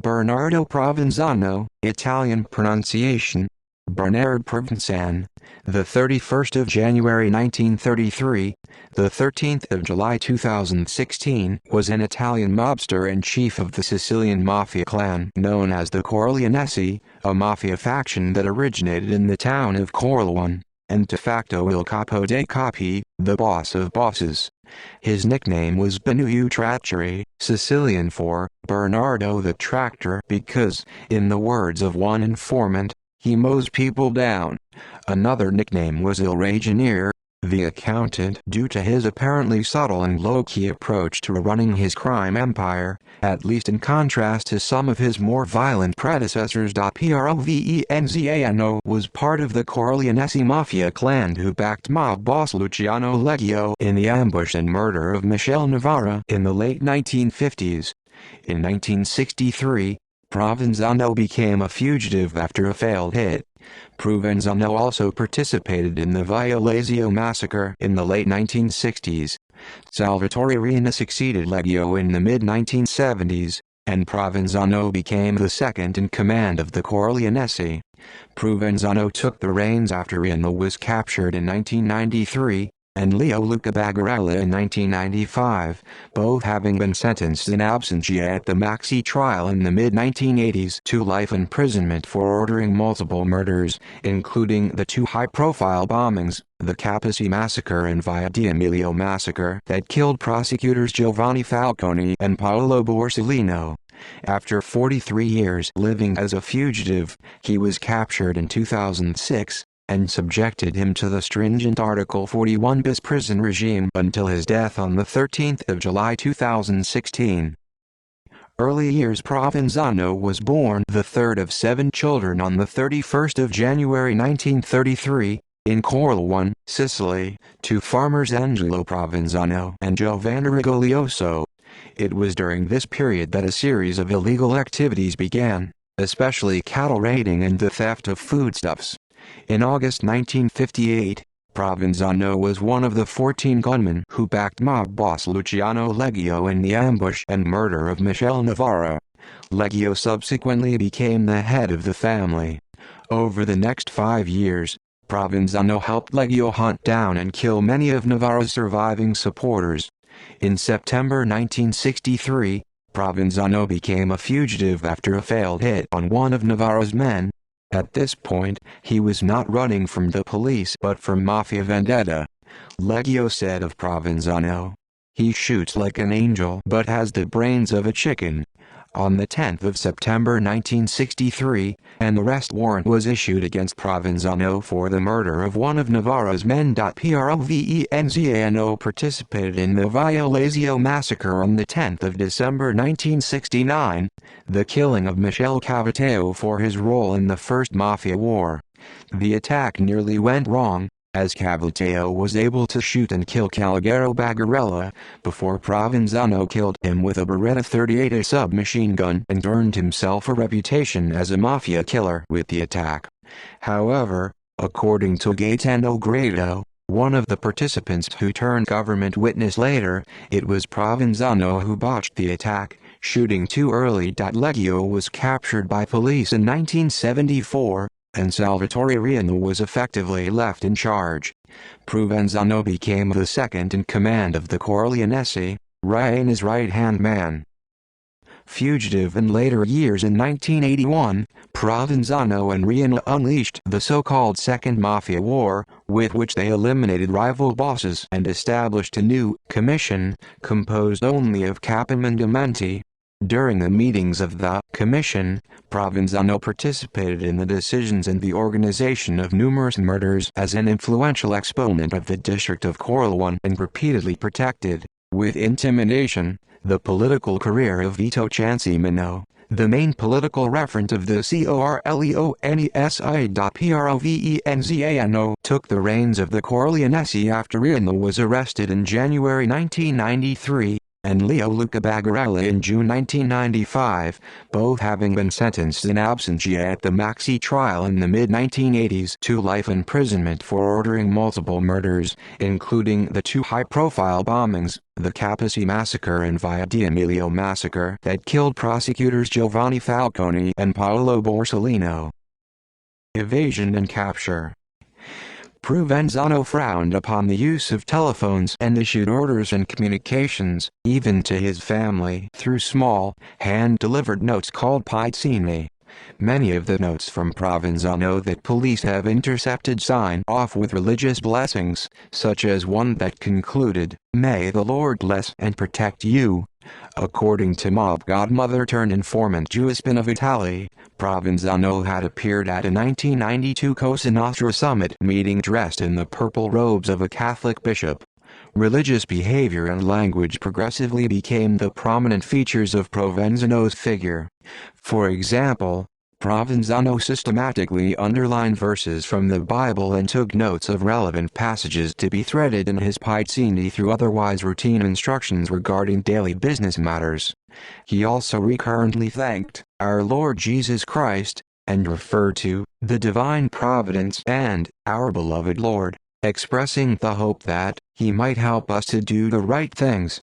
Bernardo Provenzano, Italian pronunciation, Bernardo Provenzano, the 31st of January 1933, the 13th of July 2016, was an Italian mobster and chief of the Sicilian mafia clan known as the Corleonesi, a mafia faction that originated in the town of Corleone, and de facto il capo dei capi, the boss of bosses. His nickname was Bernardo Tracciere, Sicilian for Bernardo the Tractor, because, in the words of one informant, he mows people down. Another nickname was Il Ragioniere, the accountant, due to his apparently subtle and low-key approach to running his crime empire, at least in contrast to some of his more violent predecessors. Provenzano was part of the Corleonesi mafia clan who backed mob boss Luciano Leggio in the ambush and murder of Michele Navarra in the late 1950s. In 1963, Provenzano became a fugitive after a failed hit. Provenzano also participated in the Via Lazio massacre in the late 1960s. Salvatore Riina succeeded Leggio in the mid-1970s, and Provenzano became the second in command of the Corleonesi. Provenzano took the reins after Riina was captured in 1993, and Leo Luca Bagarella in 1995, both having been sentenced in absentia at the Maxi trial in the mid-1980s to life imprisonment for ordering multiple murders, including the two high-profile bombings, the Capaci massacre and Via D'Amelio massacre that killed prosecutors Giovanni Falcone and Paolo Borsellino. After 43 years living as a fugitive, he was captured in 2006, and subjected him to the stringent Article 41 bis prison regime until his death on the 13th of July 2016. Early years. Provenzano was born the third of 7 children on the 31st of January 1933, in Corleone, Sicily, to farmers Angelo Provenzano and Giovanna Rigoglioso. It was during this period that a series of illegal activities began, especially cattle raiding and the theft of foodstuffs. In August 1958, Provenzano was one of the 14 gunmen who backed mob boss Luciano Leggio in the ambush and murder of Michele Navarra. Leggio subsequently became the head of the family. Over the next 5 years, Provenzano helped Leggio hunt down and kill many of Navarra's surviving supporters. In September 1963, Provenzano became a fugitive after a failed hit on one of Navarra's men. At this point, he was not running from the police but from mafia vendetta. Leggio said of Provenzano, "He shoots like an angel but has the brains of a chicken." On the 10th of September 1963, an arrest warrant was issued against Provenzano for the murder of one of Navarra's men. Provenzano participated in the Via Lazio massacre on the 10th of December 1969, the killing of Michele Cavateo for his role in the First Mafia War. The attack nearly went wrong, as Cavateo was able to shoot and kill Calogero Bagarella, before Provenzano killed him with a Beretta 38 submachine gun and earned himself a reputation as a mafia killer with the attack. However, according to Gaetano Grado, one of the participants who turned government witness later, it was Provenzano who botched the attack, shooting too early. Leggio was captured by police in 1974, and Salvatore Riina was effectively left in charge. Provenzano became the second in command of the Corleonesi, Riina's right-hand man. Fugitive in later years. In 1981, Provenzano and Riina unleashed the so-called Second Mafia War, with which they eliminated rival bosses and established a new commission, composed only of capimandamenti. During the meetings of the commission, Provenzano participated in the decisions and the organization of numerous murders as an influential exponent of the district of Corleone, and repeatedly protected, with intimidation, the political career of Vito Ciancimino, the main political referent of the Corleonesi. Provenzano took the reins of the Corleonesi after Riina was arrested in January 1993. and Leo Luca Bagarella in June 1995, both having been sentenced in absentia at the Maxi trial in the mid-1980s to life imprisonment for ordering multiple murders, including the two high-profile bombings, the Capaci massacre and Via D'Amelio massacre that killed prosecutors Giovanni Falcone and Paolo Borsellino. Evasion and capture. Provenzano frowned upon the use of telephones and issued orders and communications, even to his family, through small, hand-delivered notes called pizzini. Many of the notes from Provenzano that police have intercepted sign off with religious blessings, such as one that concluded, "May the Lord bless and protect you." According to mob godmother-turned-informant Giuseppina Vitali, Provenzano had appeared at a 1992 Cosa Nostra summit meeting dressed in the purple robes of a Catholic bishop. Religious behavior and language progressively became the prominent features of Provenzano's figure. For example, Provenzano systematically underlined verses from the Bible and took notes of relevant passages to be threaded in his pizzini through otherwise routine instructions regarding daily business matters. He also recurrently thanked our Lord Jesus Christ, and referred to the divine providence and our beloved Lord, expressing the hope that he might help us to do the right things.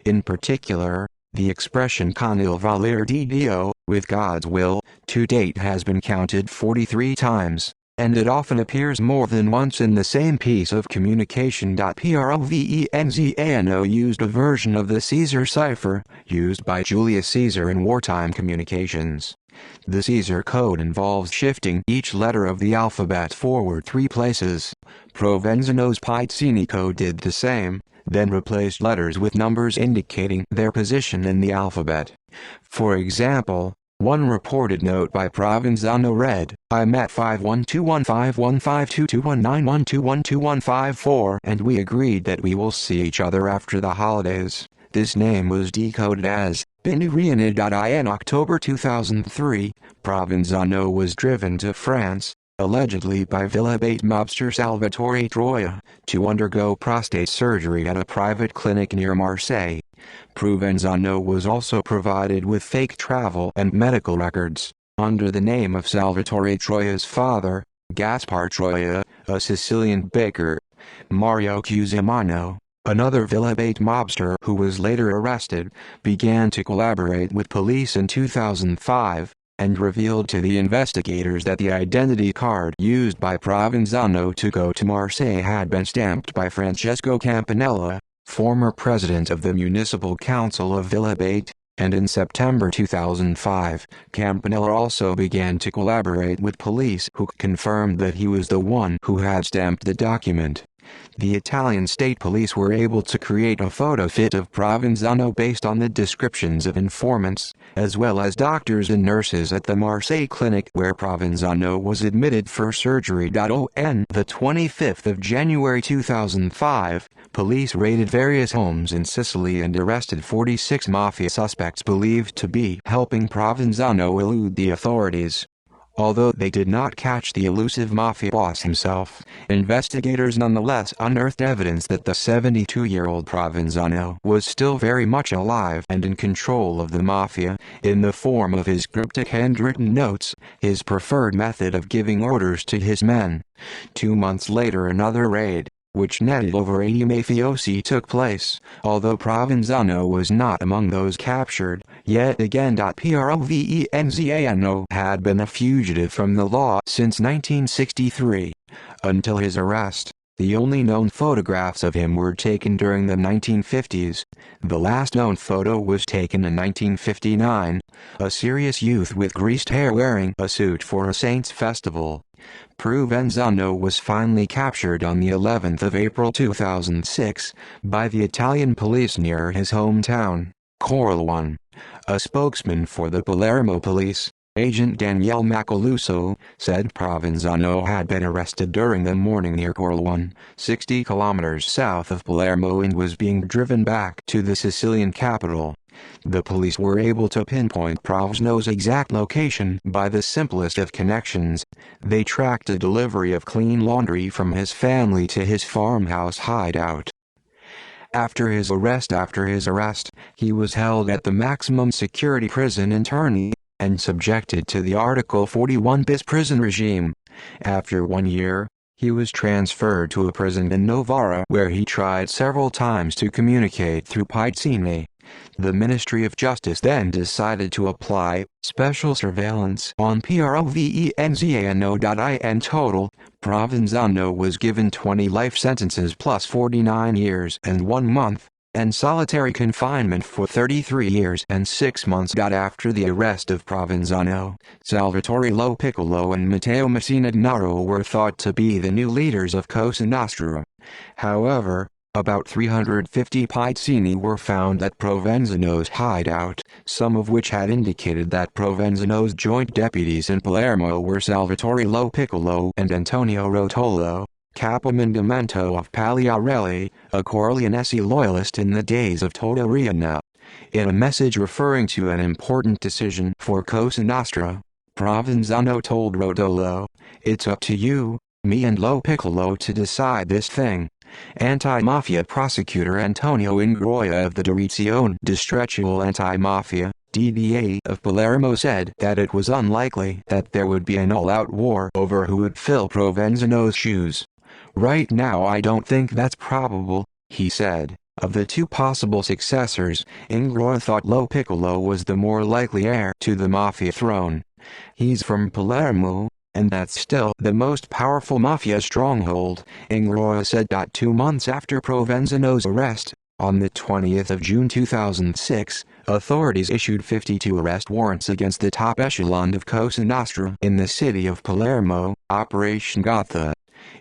In particular, the expression con il voler di Dio, with God's will, to date has been counted 43 times, and it often appears more than once in the same piece of communication. Provenzano used a version of the Caesar cipher, used by Julius Caesar in wartime communications. The Caesar code involves shifting each letter of the alphabet forward 3 places. Provenzano's pizzini code did the same, then replaced letters with numbers indicating their position in the alphabet. For example, one reported note by Provenzano read, "I met 512151522191212154 and we agreed that we will see each other after the holidays." This name was decoded as Benuriana. In October 2003, Provenzano was driven to France, allegedly by Villabate mobster Salvatore Troia, to undergo prostate surgery at a private clinic near Marseille. Provenzano was also provided with fake travel and medical records, under the name of Salvatore Troia's father, Gaspar Troia, a Sicilian baker. Mario Cusimano, another Villabate mobster who was later arrested, began to collaborate with police in 2005, and revealed to the investigators that the identity card used by Provenzano to go to Marseille had been stamped by Francesco Campanella, former president of the Municipal Council of Villabate, and in September 2005, Campanella also began to collaborate with police who confirmed that he was the one who had stamped the document. The Italian state police were able to create a photo fit of Provenzano based on the descriptions of informants, as well as doctors and nurses at the Marseille clinic where Provenzano was admitted for surgery. On the 25th of January 2005, police raided various homes in Sicily and arrested 46 mafia suspects believed to be helping Provenzano elude the authorities. Although they did not catch the elusive mafia boss himself, investigators nonetheless unearthed evidence that the 72-year-old Provenzano was still very much alive and in control of the mafia, in the form of his cryptic handwritten notes, his preferred method of giving orders to his men. 2 months later another raid, which netted over 80 mafiosi, took place, although Provenzano was not among those captured. Yet again, Provenzano had been a fugitive from the law since 1963. Until his arrest, the only known photographs of him were taken during the 1950s. The last known photo was taken in 1959, a serious youth with greased hair wearing a suit for a saint's festival. Provenzano was finally captured on the 11th of April 2006 by the Italian police near his hometown, Corleone. A spokesman for the Palermo police, Agent Daniele Macaluso, said Provenzano had been arrested during the morning near Corleone, 60 kilometers south of Palermo, and was being driven back to the Sicilian capital. The police were able to pinpoint Provenzano's exact location by the simplest of connections. They tracked a delivery of clean laundry from his family to his farmhouse hideout. After his arrest, he was held at the maximum security prison in Terni, and subjected to the Article 41 bis prison regime. After 1 year, he was transferred to a prison in Novara where he tried several times to communicate through Pizzini. The Ministry of Justice then decided to apply special surveillance on Provenzano. In total, Provenzano was given 20 life sentences plus 49 years and 1 month, and solitary confinement for 33 years and 6 months. After the arrest of Provenzano, Salvatore Lo Piccolo and Matteo Messina Denaro were thought to be the new leaders of Cosa Nostra. However, about 350 Pizzini were found at Provenzano's hideout, some of which had indicated that Provenzano's joint deputies in Palermo were Salvatore Lo Piccolo and Antonio Rotolo, capomandamento of Pagliarelli, a Corleonesi loyalist in the days of Toto Riina. In a message referring to an important decision for Cosa Nostra, Provenzano told Rotolo, "It's up to you, me and Lo Piccolo to decide this thing." Anti-mafia prosecutor Antonio Ingroia of the Direzione Distrettuale Anti-Mafia (DDA) of Palermo said that it was unlikely that there would be an all-out war over who would fill Provenzano's shoes. "Right now I don't think that's probable," he said. Of the two possible successors, Ingroia thought Lo Piccolo was the more likely heir to the mafia throne. "He's from Palermo, and that's still the most powerful mafia stronghold," Ingroia said. 2 months after Provenzano's arrest, on the 20th of June 2006, authorities issued 52 arrest warrants against the top echelon of Cosa Nostra in the city of Palermo, Operation Gotha.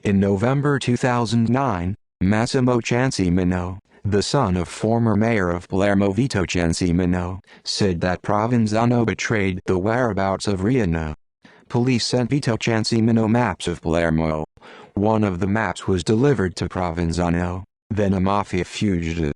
In November 2009, Massimo Ciancimino, the son of former mayor of Palermo Vito Ciancimino, said that Provenzano betrayed the whereabouts of Riina. Police sent Vito Ciancimino maps of Palermo. One of the maps was delivered to Provenzano, then a mafia fugitive.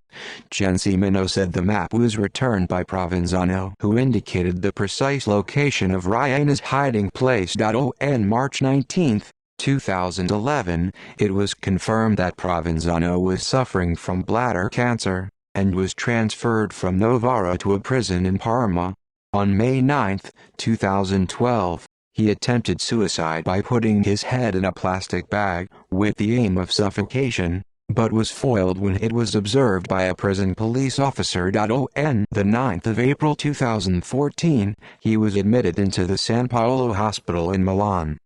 Ciancimino said the map was returned by Provenzano, who indicated the precise location of Riina's hiding place. On March 19, 2011, it was confirmed that Provenzano was suffering from bladder cancer, and was transferred from Novara to a prison in Parma. On May 9, 2012, he attempted suicide by putting his head in a plastic bag, with the aim of suffocation, but was foiled when it was observed by a prison police officer. On the 9th of April 2014, he was admitted into the San Paolo Hospital in Milan.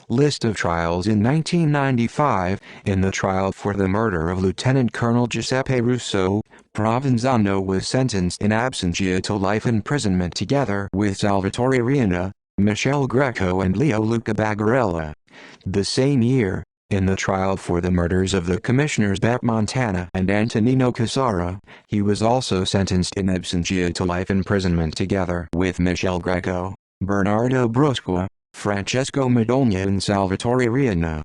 List of trials in 1995. In the trial for the murder of Lieutenant Colonel Giuseppe Russo, Provenzano was sentenced in absentia to life imprisonment together with Salvatore Riina, Michele Greco and Leo Luca Bagarella. The same year, in the trial for the murders of the commissioners Beppe Montana and Antonino Casara, he was also sentenced in absentia to life imprisonment together with Michele Greco, Bernardo Brusqua, Francesco Madogna and Salvatore Riina.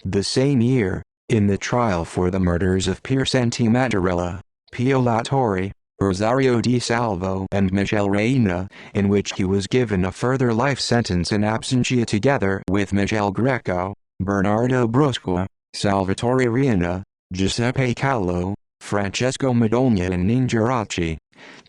The same year, in the trial for the murders of Piersanti Mattarella, Pio Lattori, Rosario Di Salvo and Michele Reina, in which he was given a further life sentence in absentia together with Michele Greco, Bernardo Brusqua, Salvatore Riina, Giuseppe Callo, Francesco Madogna and Ninjarachi.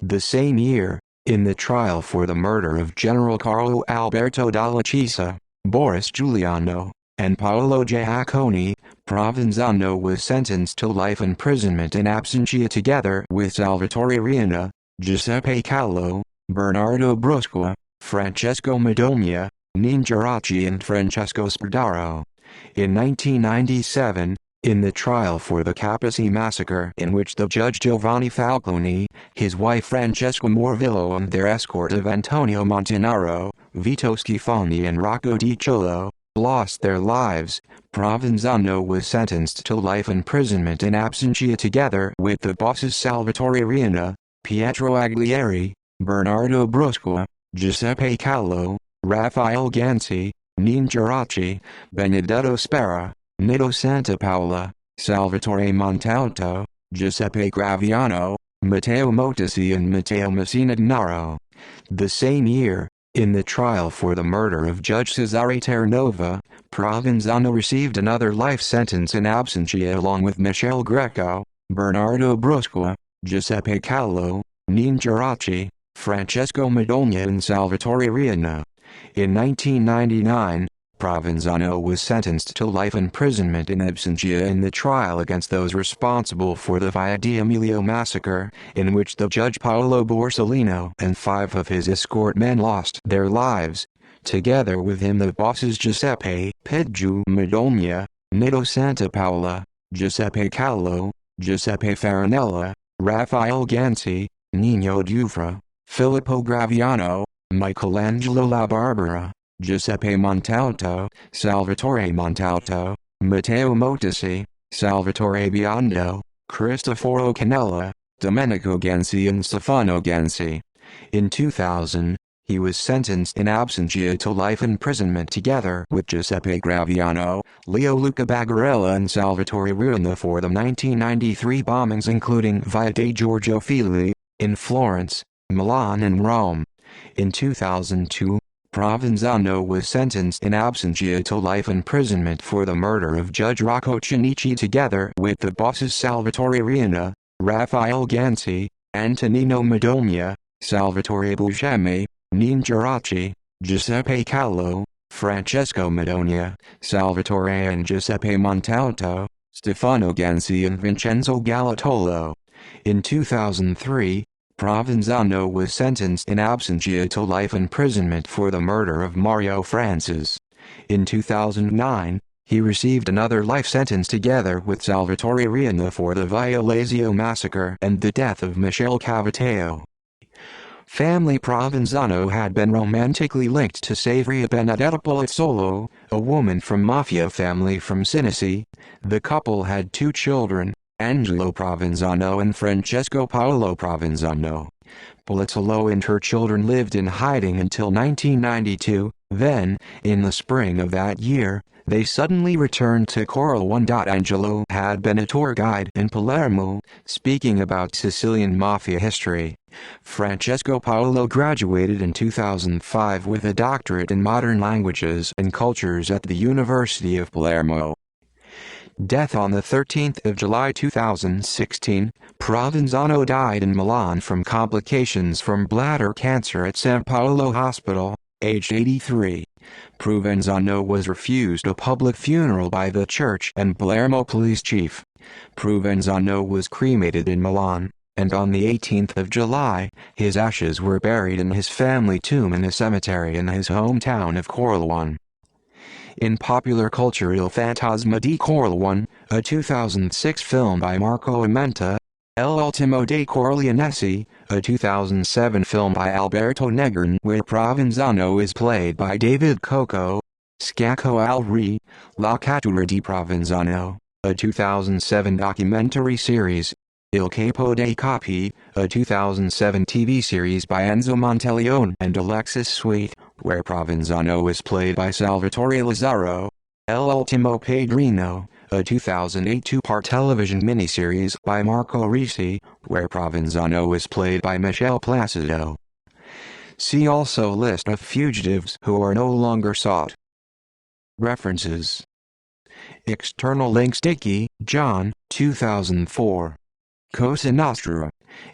The same year, in the trial for the murder of General Carlo Alberto Dalla Chiesa, Boris Giuliano, and Paolo Giacconi, Provenzano was sentenced to life imprisonment in absentia together with Salvatore Riina, Giuseppe Callo, Bernardo Brusqua, Francesco Madogna, Ninjarachi and Francesco Spadaro. In 1997, in the trial for the Capaci massacre in which the judge Giovanni Falconi, his wife Francesca Morvillo and their escort of Antonio Montanaro, Vito Schifani and Rocco Di Ciolo, lost their lives, Provenzano was sentenced to life imprisonment in absentia together with the bosses Salvatore Riina, Pietro Aglieri, Bernardo Brusqua, Giuseppe Callo, Raffaele Ganci, Ninjarachi, Benedetto Spera, Nito Santapaola, Salvatore Montalto, Giuseppe Graviano, Matteo Motisi and Matteo Messina Denaro. The same year, in the trial for the murder of Judge Cesare Terranova, Provenzano received another life sentence in absentia along with Michele Greco, Bernardo Brusqua, Giuseppe Callo, Nino Geraci, Francesco Madogna and Salvatore Riina. In 1999, Provenzano was sentenced to life imprisonment in absentia in the trial against those responsible for the Via d'Amelio massacre, in which the judge Paolo Borsellino and 5 of his escort men lost their lives. Together with him the bosses Giuseppe Piggio Madogna, Nito Santapaola, Giuseppe Callo, Giuseppe Farinella, Raphael Ganci, Nino Dufra, Filippo Graviano, Michelangelo La Barbera, Giuseppe Montalto, Salvatore Montalto, Matteo Motissi, Salvatore Biondo, Cristoforo Canella, Domenico Ganci and Stefano Ganci. In 2000, he was sentenced in absentia to life imprisonment together with Giuseppe Graviano, Leo Luca Bagarella and Salvatore Riina for the 1993 bombings including Via dei Giorgio Fili, in Florence, Milan and Rome. In 2002, Provenzano was sentenced in absentia to life imprisonment for the murder of Judge Rocco Chinnici together with the bosses Salvatore Riina, Raphael Ganci, Antonino Madogna, Salvatore Buscemi, Nino Geraci, Giuseppe Callo, Francesco Madogna, Salvatore and Giuseppe Montalto, Stefano Ganci and Vincenzo Galatolo. In 2003, Provenzano was sentenced in absentia to life imprisonment for the murder of Mario Francis. In 2009, he received another life sentence together with Salvatore Riina for the Via Lazio massacre and the death of Michele Cavateo. Family Provenzano had been romantically linked to Savria Benedetta Polizzolo, a woman from mafia family from Sinisi. The couple had 2 children, Angelo Provenzano and Francesco Paolo Provenzano. Polizzolo and her children lived in hiding until 1992, then, in the spring of that year, they suddenly returned to Corleone. Angelo had been a tour guide in Palermo, speaking about Sicilian mafia history. Francesco Paolo graduated in 2005 with a doctorate in modern languages and cultures at the University of Palermo. Death on the 13th of July 2016, Provenzano died in Milan from complications from bladder cancer at San Paolo Hospital, aged 83. Provenzano was refused a public funeral by the church and Palermo police chief. Provenzano was cremated in Milan, and on the 18th of July, his ashes were buried in his family tomb in a cemetery in his hometown of Corleone. In popular culture, Il Fantasma di Corleone, a 2006 film by Marco Amenta, L'Ultimo dei Corleonesi, a 2007 film by Alberto Negrin where Provenzano is played by David Coco, Scacco al Re, La Cattura di Provenzano, a 2007 documentary series, Il Capo dei Capi, a 2007 TV series by Enzo Monteleone and Alexis Sweet, where Provenzano is played by Salvatore Lazzaro, L'Ultimo Padrino, a 2008 two-part television miniseries by Marco Risi, where Provenzano is played by Michele Placido. See also List of fugitives who are no longer sought. References. External links. Dickey, John, 2004. Cosa Nostra.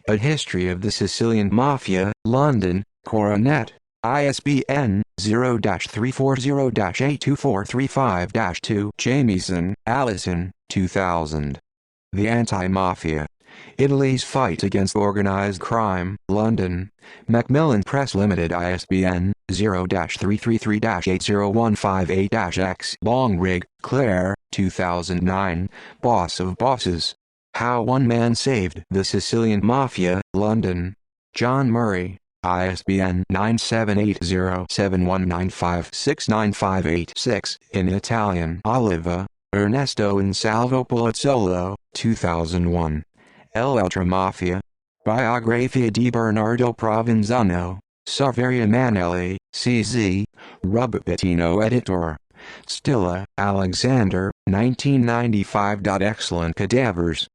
A History of the Sicilian Mafia, London, Coronet, ISBN 0-340-82435-2. Jamieson, Alison, 2000. The Anti-Mafia. Italy's Fight Against Organized Crime, London, Macmillan Press Limited. ISBN 0-333-80158-X. Longrig, Claire, 2009, Boss of Bosses. How One Man Saved the Sicilian Mafia, London. John Murray, ISBN 978-0-7195-69586. In Italian. Oliva, Ernesto and Salvo Polizzolo, 2001. L'Altra Mafia. Biografia di Bernardo Provenzano, Saverio Manelli, CZ, Rubattino editor. Stilla, Alexander, 1995. Excellent Cadavers.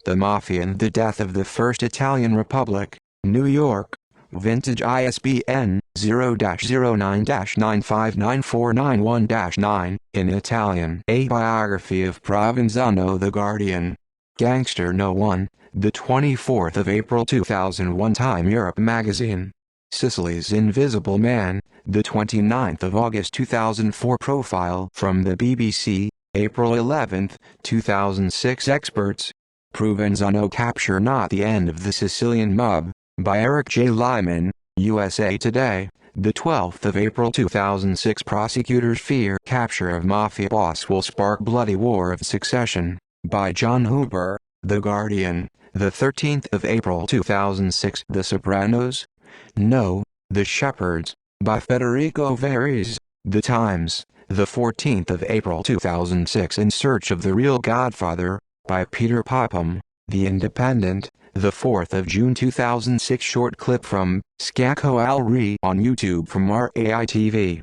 The Mafia and the Death of the First Italian Republic, New York. Vintage. ISBN 0-09-959491-9. In Italian. A Biography of Provenzano. The Guardian. Gangster No 1, the 24th of April 2001 Time Europe Magazine. Sicily's Invisible Man, the 29th of August 2004 Profile from the BBC, April 11, 2006 Experts. Provenzano Capture Not the End of the Sicilian Mob, by Eric J. Lyman, USA Today, the 12th of April 2006 Prosecutors Fear Capture of Mafia Boss Will Spark Bloody War of Succession, by John Hooper, The Guardian, the 13th of April 2006 The Sopranos? No, The Shepherds, by Federico Verres, The Times, the 14th of April 2006 In Search of the Real Godfather, by Peter Popham, The Independent, the 4th of June 2006 Short clip from Scacco Al Re on YouTube from RAI TV.